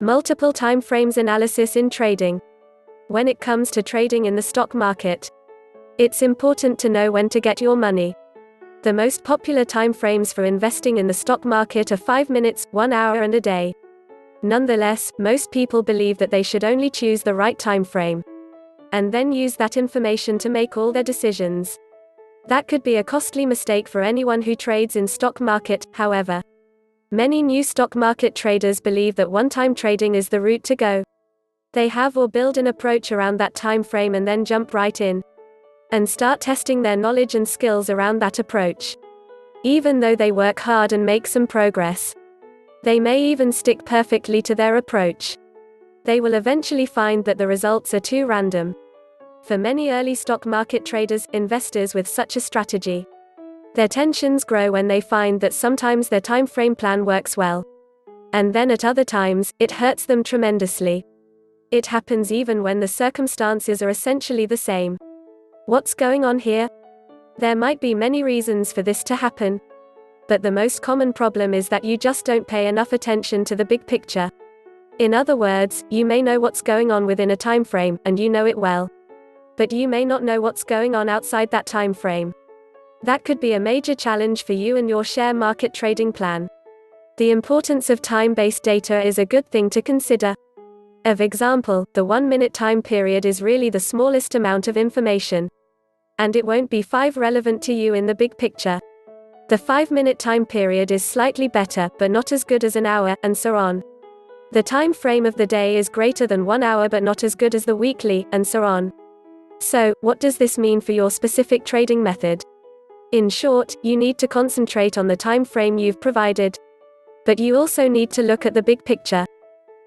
Multiple time frames analysis in trading. When it comes to trading in the stock market, it's important to know when to get your money. The most popular time frames for investing in the stock market are 5 minutes, 1 hour and a day. Nonetheless, most people believe that they should only choose the right time frame, and then use that information to make all their decisions. That could be a costly mistake for anyone who trades in stock market, however. Many new stock market traders believe that one-time trading is the route to go. They have or build an approach around that time frame and then jump right in and start testing their knowledge and skills around that approach. Even though they work hard and make some progress, they may even stick perfectly to their approach, they will eventually find that the results are too random. For many early stock market traders, investors with such a strategy, their tensions grow when they find that sometimes their time frame plan works well, and then at other times, it hurts them tremendously. It happens even when the circumstances are essentially the same. What's going on here? There might be many reasons for this to happen, but the most common problem is that you just don't pay enough attention to the big picture. In other words, you may know what's going on within a time frame, and you know it well, but you may not know what's going on outside that time frame. That could be a major challenge for you and your share market trading plan. The importance of time-based data is a good thing to consider. For example, the 1-minute time period is really the smallest amount of information, and it won't be relevant to you in the big picture. The 5-minute time period is slightly better, but not as good as an hour, and so on. The time frame of the day is greater than 1 hour but not as good as the weekly, and so on. So, what does this mean for your specific trading method? In short, you need to concentrate on the time frame you've provided, but you also need to look at the big picture.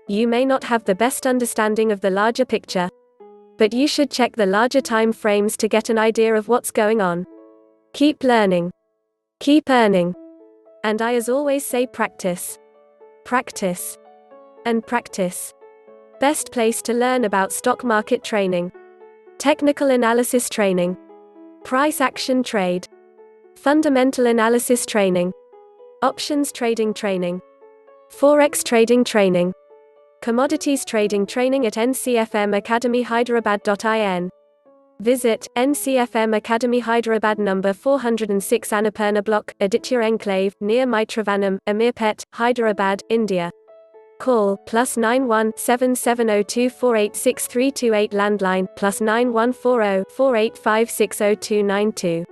You may not have the best understanding of the larger picture, but you should check the larger time frames to get an idea of what's going on. Keep learning. Keep earning. And I as always say practice. Practice. And practice. Best place to learn about stock market training. Technical analysis training. Price action trade. Fundamental analysis training. Options trading training. Forex trading training. Commodities trading training at NCFM Academy Hyderabad.in. Visit NCFM Academy Hyderabad number 406 Annapurna Block, Aditya Enclave, near Maitravanam, Amirpet, Hyderabad, India. Call +91 7702 486328 landline +9140 48560292.